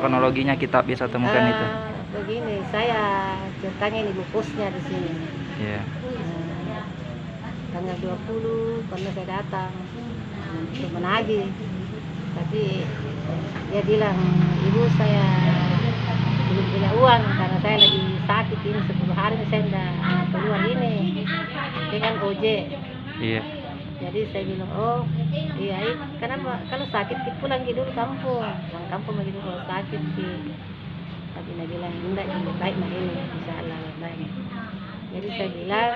kronologinya kita bisa temukan itu? Begini, saya ceritanya ini bungkusnya di sini. Iya. Tanggal 20 karena saya datang untuk menagih, tapi dia bilang, ibu saya belum punya uang karena saya lagi sakit ini 10 hari saya tidak keluar ini dengan ojek. Iya. Jadi saya bilang, oh iya, kenapa kalau sakit kita pulang dulu kampung begitu kalau sakit sih. Tapi dia bilang enggak, ini baik mah ini insya Allah baik. Jadi saya bilang,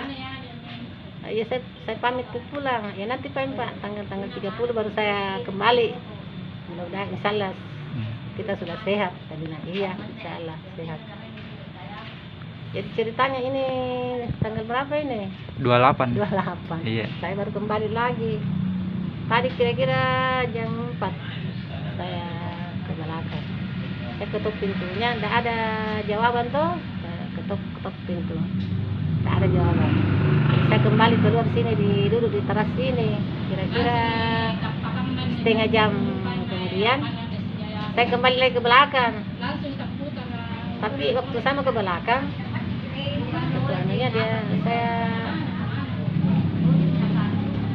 ya saya pamit pulang. Ya nanti Pak tanggal 30 baru saya kembali. Mudah-mudahan insya Allah kita sudah sehat. Saya bilang iya insya Allah sehat. Jadi ceritanya ini tanggal berapa ini? 28. Iya. Saya baru kembali lagi. Tadi kira-kira jam 4 saya ke belakang. Saya ketuk pintunya, tidak ada jawaban toh. Saya ketuk pintu, tidak ada jawaban. Saya kembali keluar sini, duduk di teras sini. Kira-kira setengah jam kemudian saya kembali lagi ke belakang. Tapi waktu saya mau ke belakang, ketuanya saya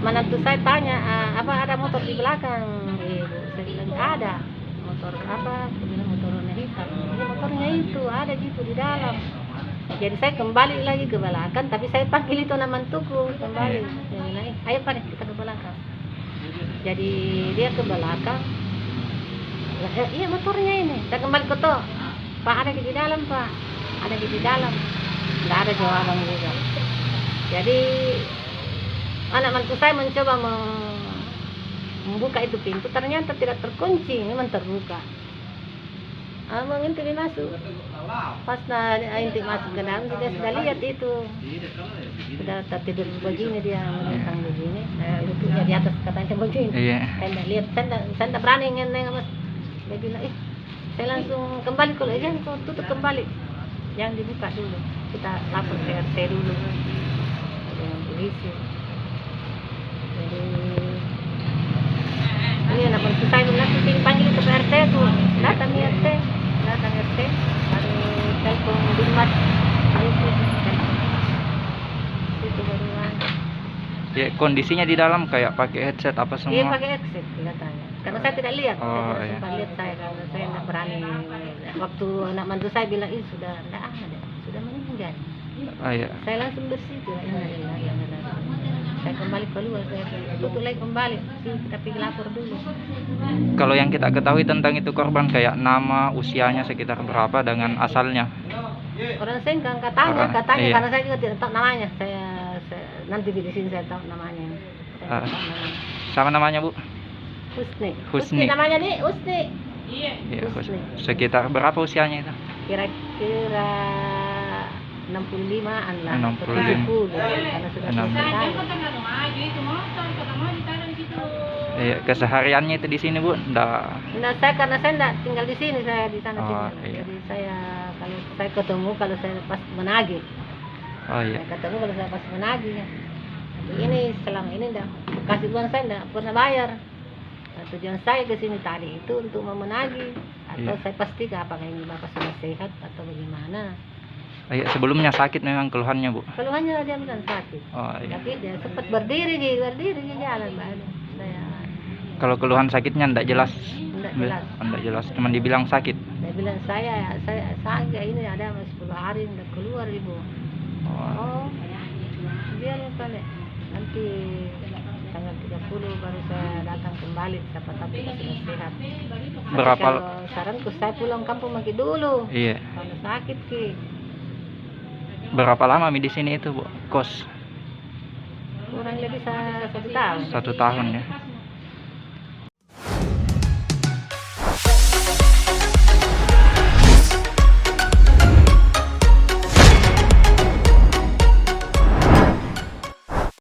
menantu saya tanya, apa ada motor di belakang? Ibu, saya bilang ada. Motor apa? Saya bilang motor warna hitam. Ini motornya itu ada gitu di dalam. Jadi saya kembali lagi ke belakang, tapi saya panggil itu nama mantuku kembali. Saya bilang, ayo Pak, kita ke belakang. Jadi dia ke belakang. Iya motornya ini. Saya kembali ke toh. Pak, ada di dalam Pak. Ada di dalam. Tidak ada jawaban juga. Jadi anak mantu saya mencoba membuka itu pintu, ternyata tidak terkunci, memang terbuka. Mengintip masuk. Pas intip masuk ke dalam, dia sudah lihat itu. Sudah tertidur begini dia, menentang begini. Duduknya di atas katanya begini. Iya. Saya tidak lihat, saya tidak berani nengok Mas. Dia bilang, saya langsung kembali kalau jangan kau tutup kembali. Jangan dibuka dulu. Kita lapor ke RT dulu dengan polisi. Jadi ini anak mantu saya bilang panggil ke RT tuh, datang RT, baru telepon Dimas, itu baru. Ya, kondisinya di dalam kayak pakai headset apa semua? Iya pakai headset katanya. Karena saya tidak lihat, Oh, saya iya. sempat lihat karena saya tidak berani. Waktu anak mantu saya bilang sudah tidak ada, sudah meninggal. Iya. Saya langsung bersitu, saya kembali keluar, saya tutup lagi kembali, tapi lapor dulu. Kalau yang kita ketahui tentang itu korban kayak nama, usianya sekitar berapa dengan asalnya? Orang Sengkang katanya, Iya. karena saya juga tidak tahu namanya. Saya nanti di sini saya tahu namanya. Sama namanya Bu? Husni namanya nih, Husni. Iya, Husni. sekitar berapa usianya itu? Kira-kira 65-an lah. 65. 70 karena sudah 60. selesai. Iya, kesehariannya itu di sini Bu? Nah, karena saya tidak tinggal di sini, saya di sana tinggal. Iya. Jadi saya kalau saya ketemu kalau saya pas menagih. Oh iya. Saya ketemu kalau saya pas menagih. Tapi ini selama ini enggak kasih uang, saya enggak pernah bayar. Nah, tujuan saya ke sini tadi itu untuk menagih atau saya pastikan apakah ini Bapak sudah sehat atau bagaimana. Iya, sebelumnya sakit memang keluhannya Bu? Keluhannya dia bilang sakit. Oh iya. Tapi dia sempat berdiri di jalan Pak. Saya Kalau keluhan sakitnya enggak jelas? enggak jelas. Enggak jelas, cuma dibilang sakit. Dia bilang saya sakit ini ada 10 hari enggak keluar Ibu. Oh, biar kali nanti tanggal 30 baru saya datang kembali, siapa tahu kita sudah sehat. Berapa? Saranku saya pulang kampung lagi dulu. Iya. Kalau sakit ki. Berapa lama di sini itu Bu? Kos? Kurang lebih 1 tahun. 1 tahun ya.